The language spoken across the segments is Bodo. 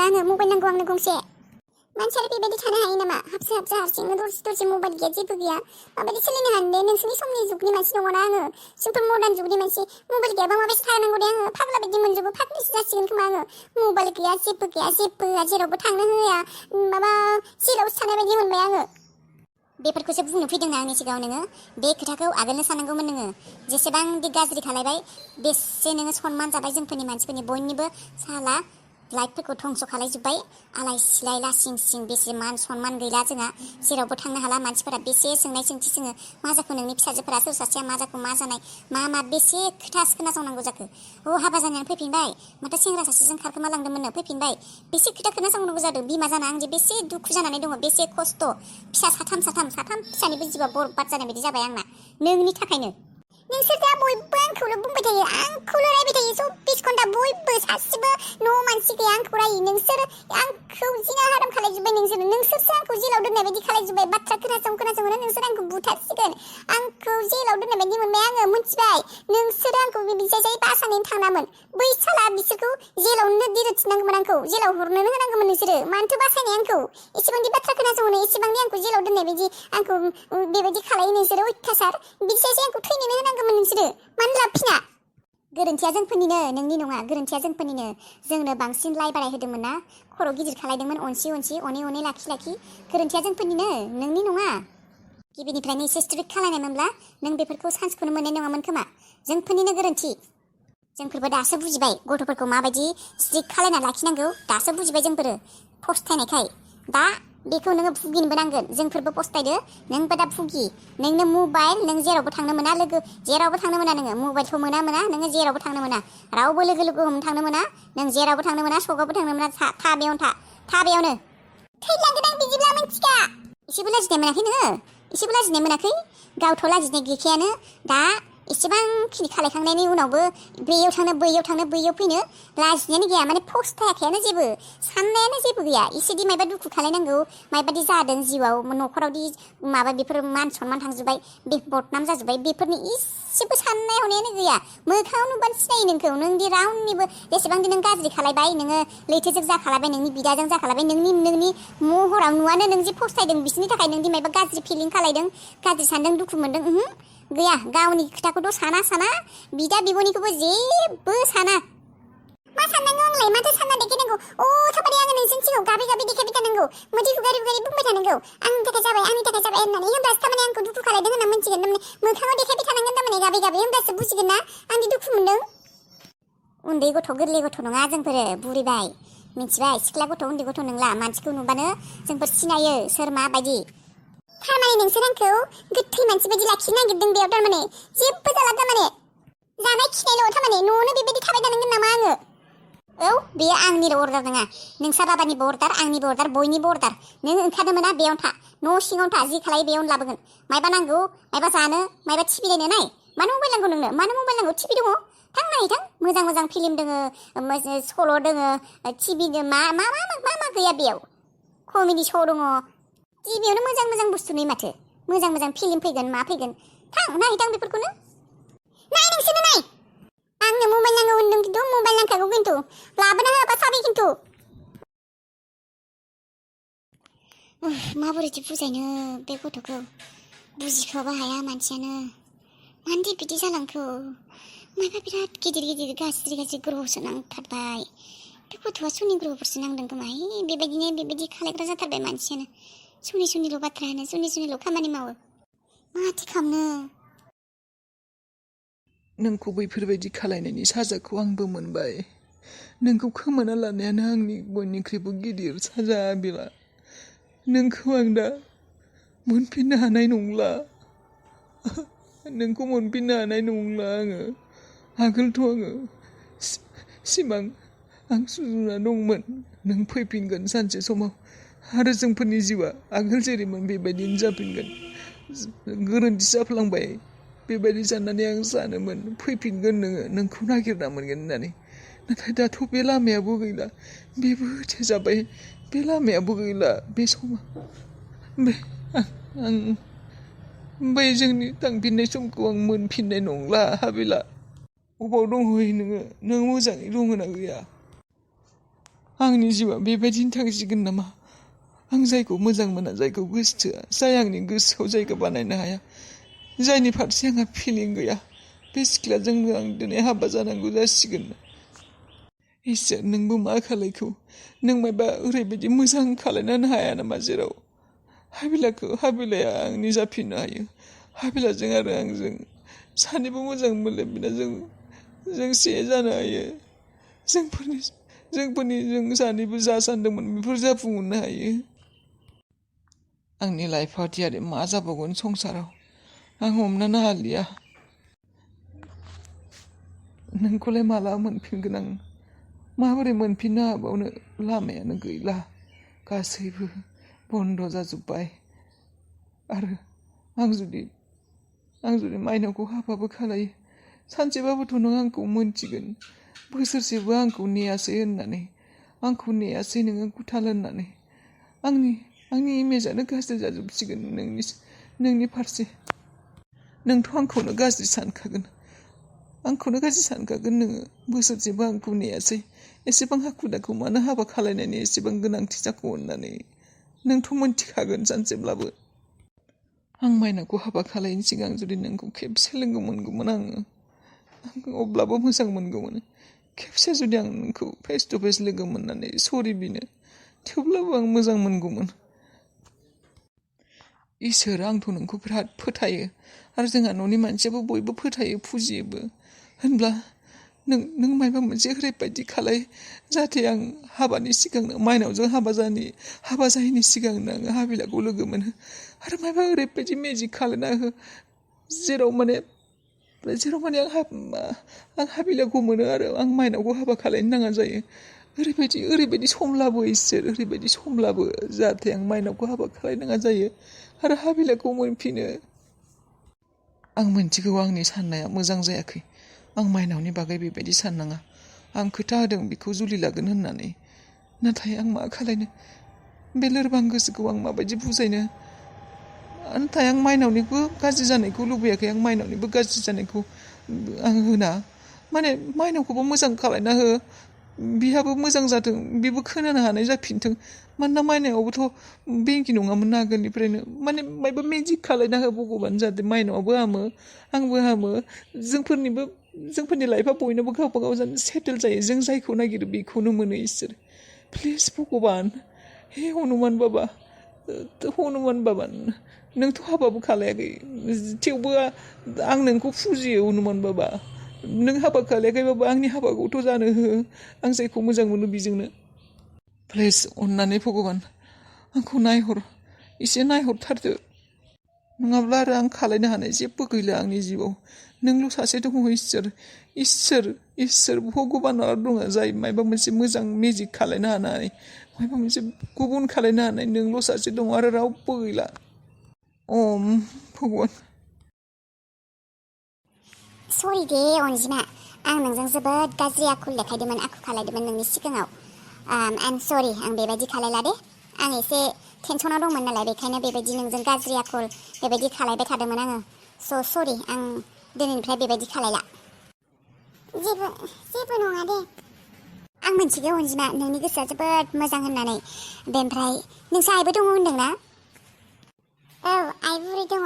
आङो मबाइल नांगौ आंनो गंसे मानसिया बेबायदि थानो हायो नामा हाबसो हाबसो हारसिंनो दरसे मबाइल गैया जेबो गैया माबायदि सोलिनो हानो दे नोंसोरनि समनि जुगनि मानसि नङाना आङो जोंफोर मडार्न जुगनि मानसि मबाइल गैयाबा माबायदि थानांगौ दे आङो फाग्ला बायदि मोनजोबो फाग्लिसो जासिगोन खोमा आङो मबाइल गैया जेबो होआ जेरावबो थांनो होआ माबा जेरावसो थानाय बायदि मोनबाय आङो बेफोरखौसो बुंनो फैदों आंनि सिगाङाव नोङो बे खोथाखौ आगोलनो साननांगौमोन नोङो जेसेबांदि गाज्रि खालायबाय बेसे नोङो सनमान जाबाय जोंफोरनि मानसिफोरनि बयनिबो साला लाइफफोरखौ धंस खालायजोब्बाय आलाय सिलाय लासिं सिं बेसे मान सनमान गैला जोंहा जेरावबो थांनो हाला मानसिफोरा बेसे सोंनाय सोंथि सोङो मा जाखो नोंनि फिसाजोफोरा सोर सासेया मा जाखो मा जानाय मा बेसे खोथा खोनासंनांगौ जाखो हाबा जानानै फैफिनबाय माथो सेंग्रा सासेजों खारखोमालांदोंमोननो फैफिनबाय बेसे खोथा खोनासंनांगौ जादों बिमा जाना आं जे बेसे दुखु जानानै दङ बेसे खस्थ फिसा साथाम फिसानिबो जिबा बरबाद जानाय बायदि जाबाय आंना नोंनि थाखायनो नोंसोर दा बयबो आंखौल' बुंबाय थायो आंखौल' रायबाय थायो 24 घन्टा बयबो सासेबो न' मानसि गैया आंखौ रायो नोंसोर आंखौ जिना हाराम खालायजोब्बाय नोंसोरसो आंखौ जेलाव दोननाय बायदि खालायजोब्बाय बाथ्रा खोनासंनो नोंसोर आंखौ बुथारसिगोन आंखौ जेलाव दोननाय बायदि मोनबाय आङो मिथिबाय नोंसोर आंखौ बिजाय बासानैनो थांनामोन बै साला बिसोरखौ जेलावनो दिरुथिनांगौमोन आंखौ जेलाव हरनोनो होनांगौमोन नोंसोरो मानोथो बासायनाय आंखौ एसेबांदि बाथ्रा खोनासंनो एसेबांदि आंखौ जेलाव दोननाय बायदि आंखौ बेबायदि खालायो नोंसोरो अयथासार बिदिसो आंखौ थैनोनो होनांगौमोन नोंसोरो मानो लाबफिना गोरोन्थिया जोंफोरनिनो नोंनि नङा गोरोन्थिया जोंफोरनिनो जोंनो बांसिन लाइ बाराय होदोंमोन ना खर' गिदिर खालायदोंमोन अनसि अनै लाखि गोरोन्थिया जोंफोरनिनो नोंनि नङा गिबिनिफ्रायनो एसे स्ट्रिक्ट खालायनायमोनब्ला नों बेफोरखौ सान्सखौनो मोननाय नङामोन खोमा जोंफोरनिनो गोरोन्थि जोंफोरबो दासो बुजिबाय गथ'फोरखौ माबायदि स्ट्रिक्ट खालायना लाखिनांगौ दासो बुजिबाय जोंफोरो फस्थायनायखाय दा बेखौ नोङो भुगिनोबो नांगोन जोंफोरबो फस्थायदो नोंबो दा भुगि नोंनो मबाइल नों जेरावबो थांनो मोना लोगो जेरावबो थांनो मोना नोङो मबाइलखौ मोना नोङो जेरावबो थांनो मोना रावबो लोगो हमनो थांनो मोना नों जेरावबो थांनो मोना सकावबो थांनो मोना था बेयावनो थैलांगोन आं बिदिब्ला मिथिखा एसेबो लाजिनाय मोनाखै नोङो एसेबो लाजिनाय मोनाखै गावथ' लाजिनाय गैखायानो दा एसेबांखिनि खालायखांनायनि उनावबो बैयाव थांनो बैयाव फैनो लाजिनायानो गैया माने फस्थायाखैयानो जेबो साननायानो जेबो गैया एसेदि मायबा दुखु खालायनांगौ मायबादि जादों जिउआव न'खरावदि माबा बेफोर मान सनमान थांजोब्बाय बे बदनाम जाजोब्बाय बेफोरनि इसेबो साननाय हनायानो गैया मोखाङाव नुबानो सिनायो नोंखौ नोंदि रावनिबो जेसेबांदि नों गाज्रि खालायबाय नोङो लैथोजों जाखालायबाय नोंनि बिदाजों जाखालायबाय नोंनि महराव नुवानो नों जे फस्थायदों बिसोरनि थाखाय नोंदि मायबा गाज्रि फिलिं खालायदों गाज्रि सानदों दुखु मोनदों गैया गावनि खोथाखौथ' साना बिदा बिब'निखौबो जेबो साना मा साननांगौ आंलाय माथो सानना देखायनांगौ थाबारि आङो नोंसोरनि सिगाङाव गाबै देखायबाय थानांगौ मोदै हुगारि बुंबाय थानांगौ आंनि थाखाय जाबाय होननानै होमब्लासो थारमाने आंखौ दुखु खालायदों होनना मिथिगोन थारमाने मोखाङाव देखायबाय थानांगोन थारमाने गाबै होमब्लासो बुजिगोन ना आंदि दुखु मोनदों उन्दै गथ' गोरलै गथ' नङा जोंफोरो बुरिबाय मिथिबाय सिख्ला गथ' उन्दै गथ' नंला मानसिखौ नुबानो जोंफोर सिनायो सोर माबायदि थारमाने नोंसोर आंखौ गोथै मानसि बायदि लाखिनो नागिरदों बेयाव थारमाने जेबो जाला थारमाने जानाय खिनायल' थारमाने न'आवनो बेबायदि थाबाय थानांगोन नामा आङो बेयो आंनिल' अर्डार नङा नोंसा बाबानिबो अर्डार आंनिबो अर्डार बयनिबो अर्डार नों ओंखारनो मोना बेयावनो था न' सिङावनो था जि खालायो बेयावनो लाबोगोन मायबा नांगौ मायबा जानो मायबा टिभि नायनो नाय मानो मबाइल नांगौ नोंनो मानो मबाइल नांगौ टिभि दङ थां मोजां फिल्म दोङो सल' दोङो टिभि मा गैया बेयाव कमेडि श' दङ टिभियावनो मोजां बुस्थु नुयो माथो मोजां फिल्म फैगोन मा फैगोन नायहैथां बेफोरखौनो नाय नोंसोरनो नाय आंनो मबाइल नांगौ होनदों खिन्थु मबाइल नांखागौ खिन्थु लाबोना होआबा साबि खिन्थु माबोरैथो बुजायनो बे गथ'खौ बुजिखोबो हाया मानसियानो मानोदि बिदि जालांखो मायबा बिराद गिदिर गाज्रि ग्रह'सो नांथारबाय बे गथ'आ सनि ग्रह'फोरसो नांदों खोमा बेबायदि खालायग्रा जाथारबाय मानसियानो सनिल' बाथ्रा होनो सनिल' खामानि मावो माथो खालामनो नोंखौ बैफोरबायदि खालायनायनि साजाखौ आंबो मोनबाय नोंखौ खोमाना लानायानो आंनि बयनिख्रुइबो गिदिर साजा बिला नोंखौ आं दा मोनफिननो हानाय नंला नोंखौ मोनफिननो हानाय नंला आङो आगोलथ' आङो सिमां आं सुजुना दंमोन नों फैफिनगोन सानसे समाव आरो जोंफोरनि जिउआ आगोल जेरैमोन बेबायदिनो जाफिनगोन गोरोन्थि जाफ्लांबाय बेबायदि साननानै आं सानोमोन फैफिनगोन नोंखौ नागिरना मोनगोन होननानै नाथाय दाथ' बे लामायाबो गैला बेबो थेजाबाय बे लामायाबो गैला बे समा आं बै जोंनि थांफिननाय समखौ आं मोनफिननाय नंला हाबिला अबाव दंहै नोङो नों मोजाङै दङ ना गैया आंनि जिउआ बेबायदिनो थांसिगोन नामा? आं जायखौ मोजां मोना, जायखौ गोसोआ, जाय आंनि गोसोआव जायगा बानायनो हाया, जायनि फारसे आंहा फिलिं गैया, बे सिख्लाजोंनो आं दिनै हाबा जानांगौ जासिगोन। इसोर, नोंबो मा खालायखौ? नों मायबा ओरैबायदि मोजां खालायनो हाया नामा जेराव हाबिलाया आंनि जाफिननो हायो? हाबिलाजों आरो आंजों सानैबो मोजां मोनलायना जों से जानो हायो। जों सानैबो जा सानदोंमोन बेफोर जाफुंहोनो हायो। आंनि लाइफ पार्टनार मा जाबावगोन संसाराव? आं हमनोनो हालिया। नोंखौलाय माला मोनफिनगोन आं? माबोरै मोनफिननो हाबावनो? लामायानो गैला, गासैबो बन्द जाजोब्बाय। आरो आं जुदि माइनावखौ हाबाबो खालायो, सानसेबाबोथ' नों आंखौ मोनथिगोन। बोसोरसेबो आंखौ नेयासै होननानै, आंखौ नेयासै नोङो गुथाल होननानै आंनि इमेजानो गाज्रि जाजोबसिगोन नोंनि फारसे। नोंथ' आंखौनो गाज्रि सानखागोन नोङो। बोसोरसेबो आंखौ नेयासै, एसेबां हाखु दाखु मानो हाबा खालायनायनि एसेबां गोनांथि जाखो होननानै नोंथ' मोनथिखागोन सानसेब्लाबो। आं माइनावखौ हाबा खालायनि सिगां जुदि नोंखौ खेबसे लोगो मोनगौमोन आङो अब्लाबो मोजां मोनगौमोन। खेबसे जुदि आं नोंखौ फेस टु फेस लोगो मोननानै सरि बिनो, थेवब्लाबो आं मोजां मोनगौमोन। इसोर, आंथ' नोंखौ बिराद फोथायो, आरो जोंहा न'नि मानसियाबो बयबो फोथायो, फुजियोबो। होनब्ला नों मायबा मोनसे ओरैबायदि खालाय जाहाथे आं हाबानि सिगांनो, माइनावजों हाबा जायैनि सिगांनो आङो हाबिलाखौ लोगो मोनो। आरो मायबा ओरैबायदि मेजिक खालायना हो जेराव माने आं हाबिलाखौ मोनो आरो आं माइनावखौ हाबा खालायनो नाङा जायो। ओरैबायदि सम लाबो इसोर, ओरैबायदि सम लाबो जाहाथे आं माइनावखौ हाबा खालायनाङा जायो आरो हाबिलाखौ मोनफिनो। आं मोनथिगौ आंनि साननाया मोजां जायाखै। आं माइनावनि बागै बेबायदि साननाङा। आं खोथा होदों बिखौ जुलि लागोन होननानै, नाथाय आं मा खालायनो? बे लोरबां गोसोखौ आं माबायदि बुजायनो? नाथाय आं माइनावनिबो गाज्रि जानायखौ लुबैयाखै। आं माइनावनिबो गाज्रि जानायखौ आं होना, माने माइनावखौबो मोजां खालायना हो, बिहाबो मोजां जाथों, बेबो खोनानो हानाय जाफिनथों। मानोना माइनावआबोथ' बेंखि नङामोन ना आगोलनिफ्रायनो। माने मायबा मेजिक खालायना हो भगबान, जाहाथे माइनावआबो हामो, आंबो हामो, जोंफोरनि लाइफआ बयनोबो गावबा गाव सेटेल जायो। जों जायखौ नागिरो बेखौनो मोनो। इसोर, प्लिज भगबान, हे हनुमान बाबा, नोंथ' हाबाबो खालायाखै, थेवबो आं नोंखौ फुजियो हनुमान बाबा। नों हाबा खालायाखैबाबो आंनि हाबाखौथ' जानो हो, आं जायखौ मोजां मोनो बेजोंनो। प्लिज अननानै भगबान आंखौ एसे नायहरथारदो। नङाब्ला आरो आं खालायनो हानाय जेबो गैला आंनि जिउआव। नोंल' सासे दङ इसोर भगबानाव दङ, जाय मायबा मोनसे मोजां मेजिक खालायनो हानाय, मायबा मोनसे गुबुन खालायनो हानाय नोंल' सासे दङ, आरो रावबो गैला। ओम भगबान। सरि दे अनजिमा, आं नोंजों जोबोद गाज्रि आखु खालायदोंमोन नोंनि सिगाङाव। आं सरि, आं बेबायदि खालायला दे। आं एसे टेनसनाव दंमोन नालाय, बेखायनो बेबायदि नोंजों गाज्रि आखल बेबायदि खालायबाय थादोंमोन आङो। सरि, आं दिनैनिफ्राय बेबायदि खालायला। जेबो नङा दे। आं मिथिगौ अनजिमा, नोंनि गोसोआ जोबोद मोजां होननानै। बेनिफ्राय नोंसा आइबो दङ होनदों ना? औ, आइ बुरि दङ।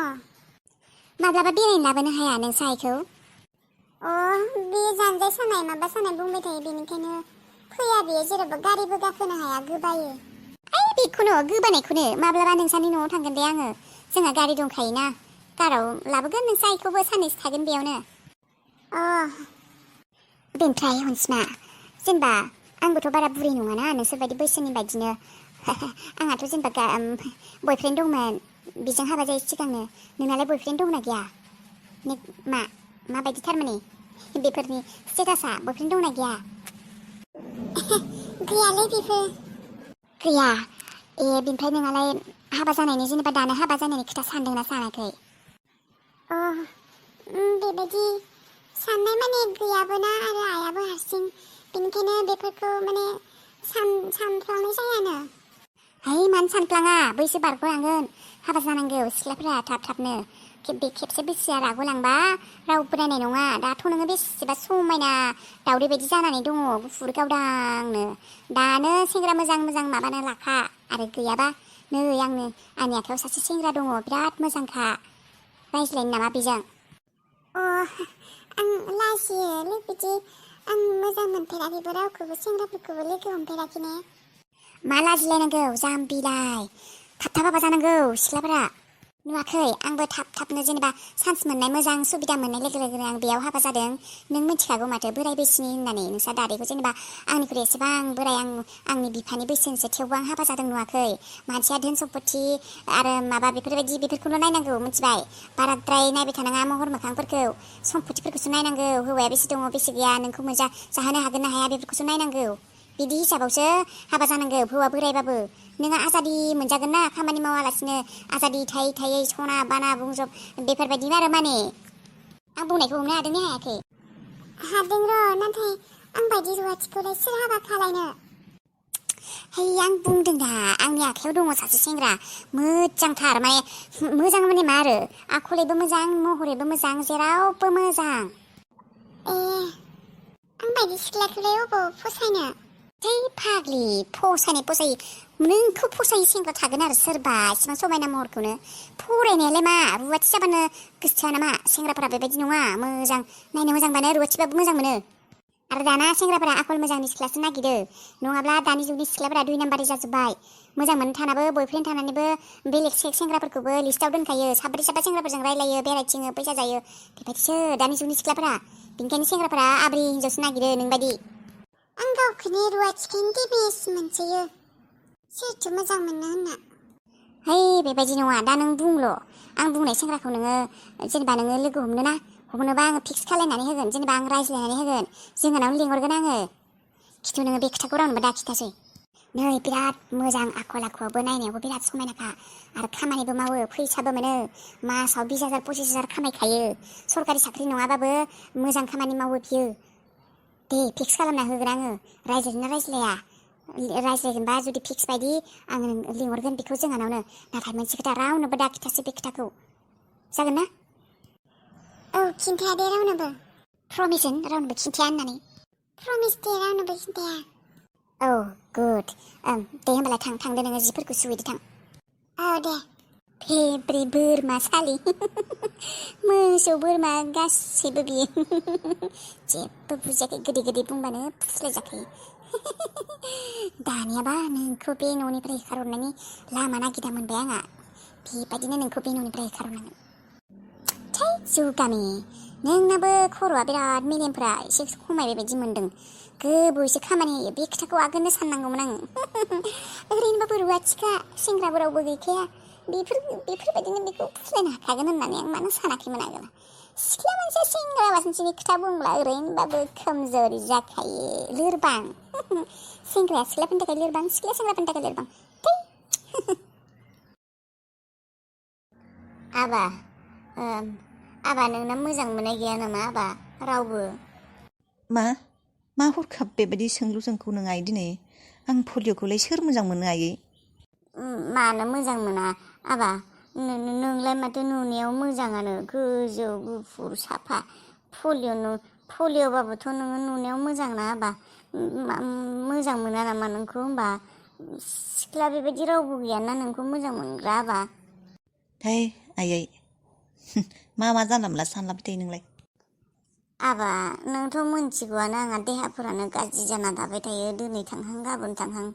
माब्लाबा बेरायनो लाबोनो हाया नोंसा आइखौ? बेयो जानजाय सानाय माबा सानाय बुंबाय थायो, बेनिखायनो फैया बेयो जेरावबो, गारिबो गाखोनो हाया, गोबायो। बेखौनो गोबानायखौनो माब्लाबा नोंसानि न'आव थांगोन दे आङो। जोंहा गारि दंखायोना, काराव लाबोगोन नोंसा आइखौबो, साननैसो थागोन बेयावनो। बेनिफ्राय अनजिमा, जेनेबा आंबोथ' बारा बुरि नङाना, नोंसोरबायदि बैसोनि बायदिनो। आंहाथ' जेनेबा बयफ्रेन्ड दंमोन, बेजों हाबा जायै सिगांनो। नोंनालाय बयफ्रेन्ड दंना गैया? माबायदि थारमाने बेफोरनि स्टेटासा? बयफ्रेन्ड दंना गैया? गैयालै बेफोर। गैया? बेनिफ्राय नोंहालाय हाबा जानायनि, जेनेबा दानो हाबा जानायनि खोथा सानदोंना सानाखै? बेबायदि साननाय माने गैयाबोना, आरो आइयाबो हारसिं, बेनिखायनो बेफोरखौ माने सानफ्लांनाय जायानो। मानो सानफ्लाङा? बैसो बारग'लांगोन, हाबा जानांगौ सिख्लाफोरा थाब थाबनो। बे खेबसे बैसोआ रागलांबा रावबो नायनाय नङा। दाथ' नोङो बेसेबा समायना दावदै बायदि जानानै दङ गुफुर गावदांनो। दानो सेंग्रा मोजां मोजां माबानो लाखा आरो गैयाबा नै आंनि आखायाव सासे सेंग्रा दङ बिराद मोजांखा। रायज्लायनो नामा बेजों? आं लाजियो बिदि आं मोजां मोनफेराखैबो रावखौबो सेंग्राफोरखौबो लोगो हमफेराखैने। मा लाजिलायनांगौ जाम्बिलाय थाब थाब हाबा जानांगौ सिख्लाफोरा। नुवाखै आंबो थाबनो जेनेबा चान्स मोननाय मोजां सुबिदा मोननाय लोगो लोगोनो आं बेयाव हाबा जादों। नों मिथिखागौ माथो बोराय बैसोनि होननानै नोंसा दादैखौ जेनेबा आंनिख्रुइ एसेबां बोराय आंनि बिफानि बैसोनिसो थेवबो आं हाबा जादों नुवाखै। मानसिया धोन सम्पति आरो माबा बेफोरखौल' नायनांगौ मिथिबाय। बाराद्राय नायबाय थानाङा महर मोखांफोरखौ सम्पतिफोरखौसो नायनांगौ। हौवाया बेसे दङ बेसे गैया नोंखौ जाहोनो हागोन ना हाया बेफोरखौसो नायनांगौ। बिदि हिसाबावसो हाबा जानांगौ हौवा बोरायबाबो। नोङो आजादि मोनजागोन ना खामानि मावालासिनो आजादि थायै सना बाना बुंजब बेफोरबायदि आरो माने। आं बुंनायखौ हमनो हादों ना हायाखै? हादों र' नाथाय आं बायदि रुवाथिखौलाय सोर हाबा खालायनो? है आं बुंदों दा आंनि आखायाव दङ सासे सेंग्रा मोजांथार मोजां माने मा आरो आखलैबो मोजां महरैबो मोजां जेरावबो मोजां। आं बायदि सिख्लाखौलाय अबाव फसायनो? है फाग्लि फसायो नोंखौ फसायै सेंग्रा थागोन आरो सोरबा इसिबां समायना महरखौनो। फरायनायालाय मा रुवाथि जाबानो गोसोथोआ नामा? सेंग्राफोरा बेबायदि नङा मोजां नायनो मोजांबानो रुवाथिबाबो मोजां मोनो। आरो दाना सेंग्राफोरा आखल मोजांनि सिख्लासो नागिरो नङाब्ला दानि जुगनि सिख्लाफोरा 2 नाम्बारि जाजोब्बाय। मोजां मोननो थानाबो बयफ्रेन्ड थानानैबो बेलेग सेंग्राफोरखौबो लिस्टाव दोनखायो। साब्रै साबा सेंग्राफोरजों रायलायो बेरायथिङो फैसा जायो बेबायदिसो दानि जुगनि सिख्लाफोरा। बेनिखायनो सेंग्राफोरा आब्रि हिन्जावसो नागिरो नोंबायदि। आं गावखौनो रुवाथिखौनो गिबिस मोनसोयो सोरथो मोजां मोनो होनना। है बेबायदि नङा दा नों बुंल'। आं बुंनाय सेंग्राखौ नोङो जेनेबा नोङो लोगो हमनोबा आङो फिक्स खालायनानै होगोन। जेनेबा आं रायज्लायनानै होगोन जोंहानावनो लिंहरगोन आङो। खिन्थु नोङो बे खोथाखौ रावनोबो दाखिथासै। नै बिराद मोजां आखल आखुआवबो नायनायावबो बिराद समायनाखा आरो खामानिबो मावो फैसाबो मोनो। मासाव 20,000 25,000 खामायखायो। सरकारि साख्रि नङाबाबो मोजां खामानि मावो बियो। दे फिक्स खालामना होगोन आङो। रायज्लायना रायज्लाया? रायज्लायगोनबा जुदि फिक्स बायदि आं लिंहरगोन बेखौ जोंहानावनो। नाथाय मोनसे खोथा रावनोबो दाखिथासै बे खोथाखौ। जागोन ना? औ खिन्थाया दे रावनोबो। प्रमिसन रावनोबो खिन्थाया होननानै। प्रमिस दे रावनोबो खिन्थाया। औ गुड। दे होमबालाय थांदो नोङो जिफोरखौ सुहैदो थां। औ दे। फेब्रि बोरमा सालि मोसौ बोरमा गासैबो बियो जेबो बुजियाखै गोदै बुंबानो फुस्लायजाखायो। दानियाबा नोंखौ बे न'निफ्राय होखारहरनायनि लामा नागिरना मोनबाय आंहा। बेबायदिनो नोंखौ बे न'निफ्राय होखारहरनांगोन। थै जुगामि नोंनाबो खर'आ बिराद मेलेमफ्रा एसे खमायबाय बायदि मोनदों। गोबाव एसे खामानि होयो बे खोथाखौ आगोलनो साननांगौमोन आङो। ओरैनोबाबो रुवाथिखा सेंग्राबो रावबो गैखाया। बेफोरबायदिनो बेखौ फुस्लायनो हाखागोन होननानै आं मानो सानाखैमोन आगोल। सिख्ला मानसिया सेंग्रा मानसिनि खोथा बुंब्ला ओरैनोबाबो खोमजोरि जाखायो लोरबां। सेंग्राया सिख्लाफोरनि थाखाय लोरबां सिख्लाया सेंग्राफोरनि थाखाय लोरबां। आबा नोंना मोजां मोननाय गैया नामा आबा रावबो? मा हरखाब बेबायदि सोंलु जोंखौ नों आइ दिनै? आं पलिअखौलाय सोर मोजां मोनो आयै? मानो मोजां मोना आबा? नोंलाय माथो नुनायाव मोजाङानो गोजौ गुफुर साफा। पलिअबाबोथ' नोङो नुनायाव मोजां ना आबा। मोजां मोना नामा नोंखौ होमबा? सिख्ला बेबायदि रावबो गैयाना नोंखौ मोजां मोनग्रा आबा। है आयै मा जानला मोनला सानलाबाय थायो नोंलाय? आबा नोंथ' मोनथिगौआनो आंहा देहाफोरानो गाज्रि जाना थाबाय थायो दिनै थांहां गाबोन थांहां।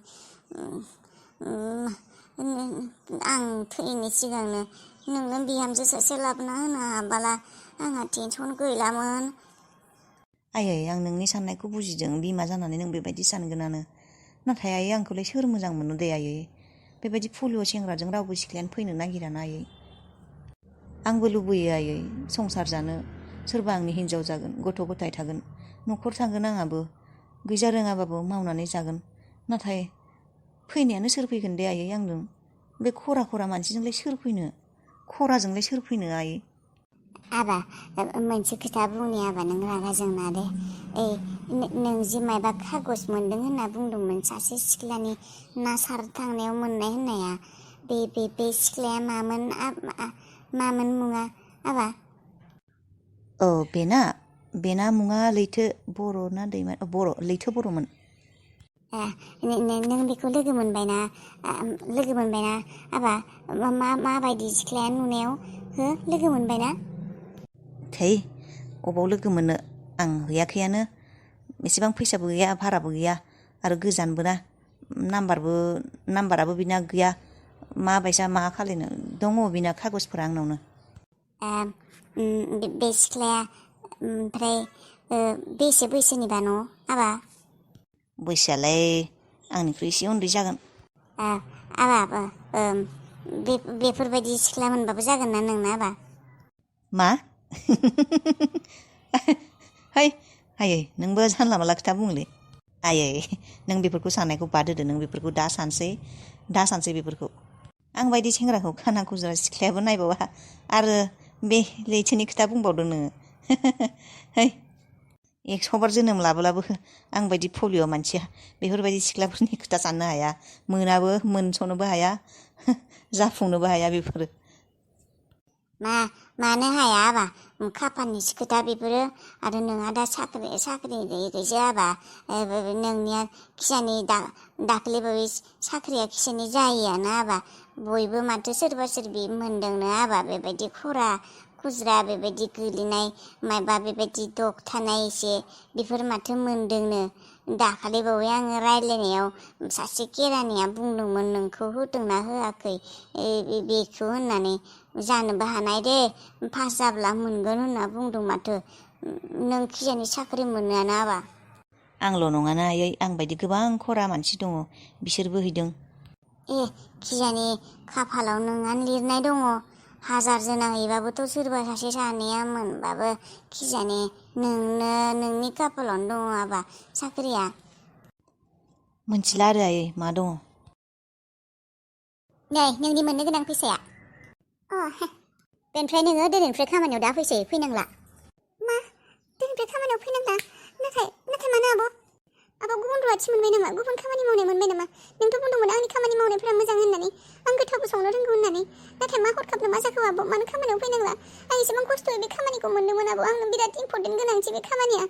आं थैनि सिगांनो नोंनो बिहामजो सासे लाबोना होनो हाबाला आंहा टेनसन गैलामोन। आयै आं नोंनि साननायखौ बुजिदों बिमा जानानै नों बेबायदि सानगोनानो। नाथाय आयै आंखौलाय सोर मोजां मोनो दे आयै? बेबायदि पलिअ सेंग्राजों रावबो सिख्लायानो फैनो नागिराना आयै। आंबो लुबैयो आयै संसार जानो। सोरबा आंनि हिन्जाव जागोन गथ' गथाय थागोन न'खर थागोन आंहाबो गैजा रोङाबाबो मावनानै जागोन। नाथाय फैनायानो सोर फैगोन दे आयै आंजों? बे खरा मानसिजोंलाय सोर फैनो? खराजोंलाय सोर फैनो आयै? आबा मोनसे खोथा बुंनि आबा नों रागा जोंना दे। नों जि मायबा खागज मोनदों होनना बुंदोंमोन सासे सिख्लानि नासार थांनायाव मोननाय होननाया बे सिख्लाया मामोन मुङा? आबा बेना मुङा लैथो बर' ना दैमा बर' लैथो बर'मोन। नों बेखौ लोगो मोनबायना आबा माबायदि सिख्लाया नुनायाव लोगो मोनबायना? थै अबाव लोगो मोननो आं हैयाखैयानो एसेबां फैसाबो गैया भाराबो गैया आरो गोजानबो ना नाम्बाराबो बिना गैया माबायसा मा खालायनो दङ बिना खागजफोरा आंनावनो। बे सिख्लाया ओमफ्राय बेसे बैसोनिबा न' आबा? बैसोआलाय आंनिख्रुइ एसे उन्दै जागोन। आबा बेफोरबायदि सिख्ला मोनबाबो जागोन ना नोंना आबा? मा? है आयै नोंबो जानला मानला खोथा बुङोलै। आयै नों बेफोरखौ साननायखौ बाद होदो नों बेफोरखौ दा सानसै बेफोरखौ। आं बायदि सेंग्राखौ खाना खुज्रा सिख्लायाबो नायबावा आरो बे लैथोनि खोथा बुंबावदों नोङो। है 100 बार जोनोम लाबोलाबो आं बायदि पलिअ' मानसिया बेफोरबायदि सिख्लाफोरनि खोथा साननो हाया मोनाबो मोनस'नोबो हाया जाफुंनोबो हाया बेफोरो। मानो हाया आबा खाफालनिसो खोथा बेफोरो आरो नोंहा दा साख्रि गैयैखायसो आबा नोंनिया खिसानि दाख्लैबावै साख्रिया खिसानि जाहैयाना आबा बयबो माथो सोरबा सोरबि मोनदोंनो आबा बेबायदि खरा खुज्रा बेबायदि गोलैनाय मायबा बेबायदि दबथानाय एसे बेफोर माथो मोनदोंनो। दाखालिबावै आङो रायज्लायनायाव सासे केरानिया बुंदोंमोन नोंखौ होदोंना होआखै बेखौ होननानै जानोबो हानाय दे पास जाब्ला मोनगोन होनना बुंदों माथो। नों खिजानि साख्रि मोनोआनो आबा। आंल' नङाना आयै आं बायदि गोबां खरा मानसि दङ बिसोरबो हैदों। खिजानि खाफालाव नोंहानो लिरनाय दङ 1000 जोना हैबाबोथ' सोरबा सासे सानैया मोनबाबो खिजानि नोंनि खाफालावनो दङ आबा साख्रिया। मोनथिला आरो आयै मा दङ। नै नोंनि मोननो गोनां फैसाया। बेनिफ्राय नोङो दिनैनिफ्राय खामानियाव दा फैनांला। मा दिनैनिफ्राय खामानियाव फैनांला? नाथाय मानो आब' गुबुन रुवाथि मोनबाय नामा? गुबुन खामानि मावनाय मोनबाय नामा? नोंथ' बुंदोंमोन आंनि खामानि मावनायफोरा मोजां होननानै आं गोथावबो संनो रोंगौ होननानै। नाथाय मा हरखाबनो मा जाखो आब' मानो खामानियाव फैनांला? आं एसेबां खस्थ'यै बे खामानिखौ मोनदोंमोन आब' आंनो बिराद इम्परटेन्ट गोनांथि बे खामानिया।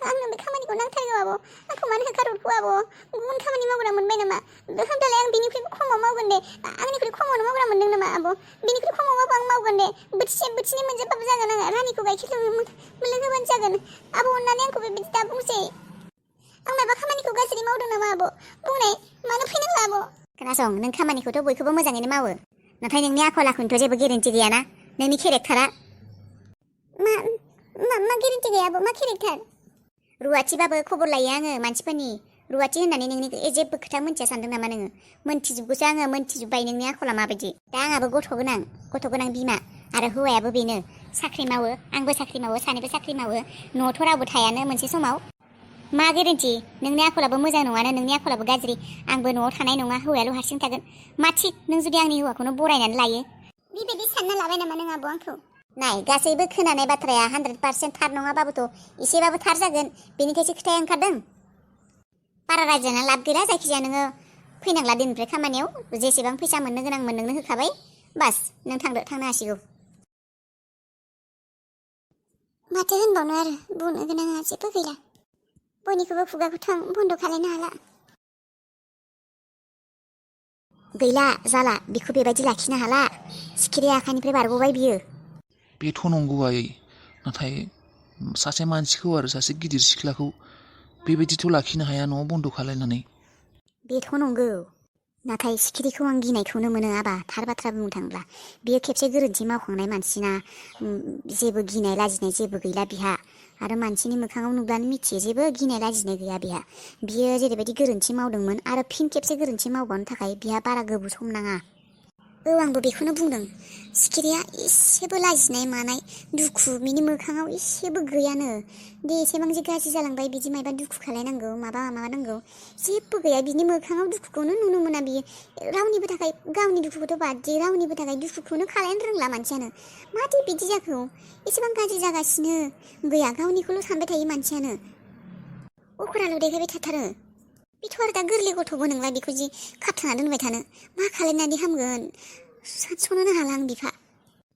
आंनो बे खामानिखौ नांथारगौ आब' आंखौ मानो होखारहरखो आब'? गुबुन खामानि मावग्रा मोनबाय नामा? होमब्लालाय आं बिनिख्रुइ खमाव मावगोन दे। आंनिख्रुइ खमावनो मावग्रा मोनदों नामा आब'? बिनिख्रुइ खमाव मावबा आं मावगोन दे। बोथिनै मोनजाबाबो जागोन आङो रानिखौ गाइखेर लोंहोबानो जागोन। आब' अननानै आंखौ बेबायदि दा बुंसै। आं माबा खामानिखौ गाज्रि मावदों नामा आब'? बुंनाय मानो फैनांला आब'? खोनासं नों खामानिखौथ' बयखौबो मोजाङैनो मावो नाथाय नोंनि आखल आखुनिथ' जेबो गेरेन्टि गैयाना नोंनि केरेक्टारा। मा गेरेन्टि गैया आब' मा केरेक्टार? रुवाथिबाबो खबर लायो आङो मानसिफोरनि। रुवाथि होननानै नोंनि जेबो खोथा मोनथिया सानदों नामा नोङो? मोनथिजोबगौसो आङो मोनथिजोब्बाय नोंनि आखला माबायदि। दा आंहाबो गथ' गोनां बिमा आरो हौवायाबो बेनो साख्रि मावो आंबो साख्रि मावो सानैबो साख्रि मावो न'आवथ' रावबो थायानो मोनसे समाव। मा गेरेन्टि नोंनि आखलाबो मोजां नङानो नोंनि आखलाबो गाज्रि आंबो न'आव थानाय नङा हौवायाल' हारसिं थागोन। मा थिग नों जुदि आंनि हौवाखौनो बरायनानै लायो? बेबायदि सानना लाबाय नामा नों आब' आंखौ? नाय गासैबो खोनानाय बाथ्राया 100% थार नङाबाबोथ' एसेबाबो थार जागोन बेनिखायसो खोथाया ओंखारदों। बारा रायज्लायना लाब गैला जायखिजाया नोङो फैनांला दिननिफ्राय खामानियाव जेसेबां फैसा मोननो गोनांमोन नोंनो होखाबाय बास नों थांनो हासिगौ। माथो होनबावनो आरो बुंनो गोनाङा जेबो गैला। बयनिखौबो खुगाखौ थां बन्द' खालायनो हाला। गैला जाला बेखौ बेबायदि लाखिनो हाला सिखिरि आखाइनिफ्राय बारग'बाय बियो। बेथ' नंगौ आयै नाथाय सासे मानसिखौ आरो सासे गिदिर सिख्लाखौ बेबायदिथ' लाखिनो हाया न'आव बन्द' खालायनानै। बेथ' नंगौ नाथाय सिखिरिखौ आं गिनायखौनो मोनो आबा थार बाथ्रा बुंनो थाङोब्ला बियो खेबसे गोरोन्थि मावखांनाय मानसिना जेबो गिनाय लाजिनाय जेबो गैला बिहा आरो मानसिनि मोखाङाव नुब्लानो मिथियो जेबो गिनाय लाजिनाय गैया बिहा। बियो जेरैबायदि गोरोन्थि मावदोंमोन आरो फिन खेबसे गोरोन्थि मावबावनो थाखाय बिहा बारा गोबाव सम नाङा। आंबो बेखौनो बुंदों सिखिरिया एसेबो लाजिनाय मानाय दुखु बिनि मोखाङाव एसेबो गैयानो। दे एसेबां जे गाज्रि जालांबाय बिदि मायबा दुखु खालायनांगौ माबा नांगौ जेबो गैया बिनि मोखाङाव दुखुखौनो नुनो मोना बियो। रावनिबो थाखाय गावनि दुखुखौथ' बाददि रावनिबो थाखाय दुखुखौनो खालायनो रोंला मानसियानो। माथो बिदि जाखो एसेबां गाज्रि जागासिनो गैया गावनिखौल' सानबाय थायो मानसियानो अखराल' देखायबाय थाथारो। बेथ' आरो दा गोरलै गथ'बो नोंलाय बेखौ जि खाबथाना दोनबाय थानो मा खालायनानै हामगोन सानस'नोनो हाला आं बिफा।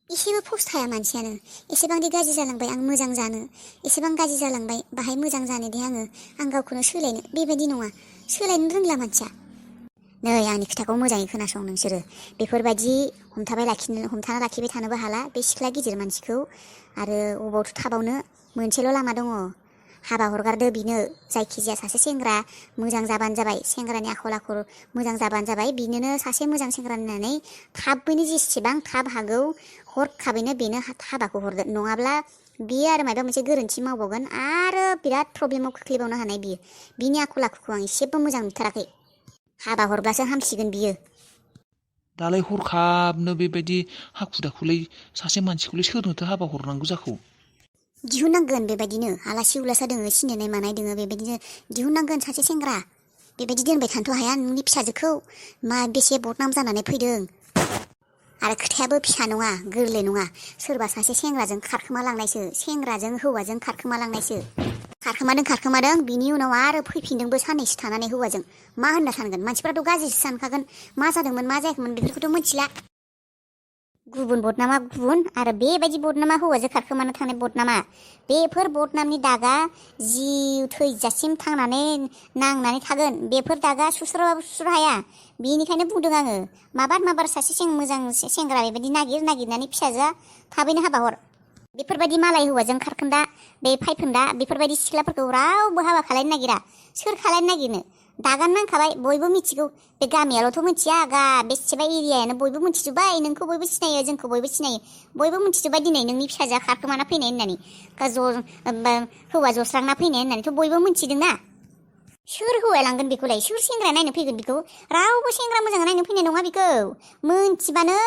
एसेबो फस्थाया मानसियानो एसेबांदि गाज्रि जालांबाय आं मोजां जानो एसेबां गाज्रि जालांबाय बाहाय मोजां जानो दे आं गावखौनो सोलायनो बेबायदि नङा सोलायनो रोंला मानसिया नै आंनि खोथाखौ मोजाङै खोनासं नोंसोरो बेफोरबायदि हमथाना लाखिबाय थानोबो हाला बे सिख्ला गिदिर मानसिखौ आरो अबावथो थाबावनो मोनसेल' लामा दङ हाबा हरगारदो बिनो जायखिजाया सासे सेंग्रा मोजां जाबानो जाबाय सेंग्रानि आखल आखु मोजां जाबानो जाबाय बिनोनो सासे मोजां सेंग्रा होननानै थाबैनो जेसेबां थाब हागौ हरखाबैनो बेनो हाबाखौ हरदो नङाब्ला बियो आरो माबा मोनसे गोरोन्थि मावबावगोन आरो बिराद प्रब्लेमाव खोख्लैबावनो हानाय बिनि आखल आखुखौ आं एसेबो मोजां नुथाराखै हाबा हरब्लासो हामसिगोन बियो दालाय हरखाबनो बेबायदि हाखु दाखुलाय सासे मानसिखौलाय सोरनोथो हाबा हरनांगौ जाखो दिहुननांगोन बेबायदिनो आलासि उलासा दोङो सिनायनाय मानाय दोङो बेबायदिनो दिहुननांगोन सासे सेंग्रा बेबायदि दोनबाय थानोथ' हाया नोंनि फिसाजोखौ मा बेसे बदनाम जानानै फैदों आरो खोथायाबो फिसा नङा गोरलै नङा सोरबा सासे सेंग्राजों खारखोमा लांनायसो सेंग्राजों हौवाजों खारखोमा लांनायसो खारखोमादों बिनि उनाव आरो फैफिनदोंबो साननैसो थानानै हौवाजों मा होनना सानगोन मानसिफ्राथ' गाज्रिसो सानखागोन मा जादोंमोन मा जायाखैमोन बेफोरखौथ' मिथिला गुबुन बदनामा गुबुन आरो बेबायदि बदनामा हौवाजों खारखोमानो थांनाय बदनामा बेफोर बदनामनि दागा जिउ थैजासिम थांनानै नांनानै थागोन बेफोर दागा सुस्राबाबो सुस्र हाया बेनिखायनो बुंदों आङो माबार सासे मोजां सेंग्रा बेबायदि नागिरनानै फिसाजोआ थाबैनो हाबा हर बेफोरबायदि मालाय हौवाजों खारखोन्दा बे फायखोन्दा बेफोरबायदि सिख्लाफोरखौ रावबो हाबा खालायनो नागिरा सोर खालायनो नागिरनो दागान नांखाबाय बयबो मिथिगौ बे गामियाल'थ' मिथिया बेसेबा एरियायानो बयबो मिथिजोब्बाय नोंखौ बयबो सिनायो जोंखौ बयबो सिनायो बयबो मिथिजोब्बाय दिनै नोंनि फिसाजोआ खारखोमाना फैनाय होननानै हौवा जस्रांना फैनाय होननानैथ' बयबो मिथिदोंना सोर हौवाया लांगोन बेखौलाय सोर सेंग्राया नायनो फैगोन बेखौ रावबो सेंग्रा मोजां नायनो फैनाय नङा बेखौ मोनथिबानो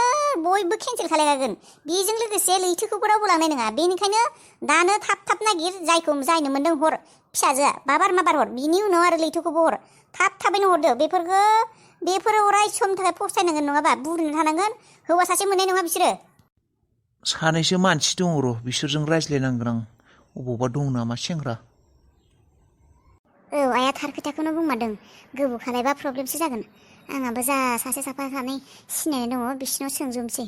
बयबो केन्सेल खालायखागोन बेजों लोगोसे लैथोखौबो रावबो लांनाय नङा बेनिखायनो दानो थाब नागिर जायनो मोन्दों हर फिसाजोआ माबार हर बिनि उनाव आरो लैथोखौबो हर थाबैनो हरदो बेफोरो अराय समनि थाखाय फस्थायनांगोन नङाबा बुरिनो थानांगोन हौवा सासे मोननाय नङा बिसोरो सानैसो मानसि दङ र' बिसोरजों रायज्लायनांगोन आं अबावबा दं नामा सेंग्रा औ आइया थार खोथाखौनो बुंमारदों गोबौ खालायबा प्रब्लेमसो जागोन आंहाबो जा सासे साफा सानै सिनायनाय दङ बिसिनाव सोंजोबनोसै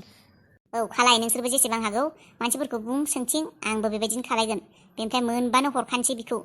औ खालाय नोंसोरबो जेसेबां हागौ मानसिफोरखौ बुं सोंथिं आंबो बेबायदिनो खालायगोन बेनिफ्राय मोनबानो हरखानोसै बिखौ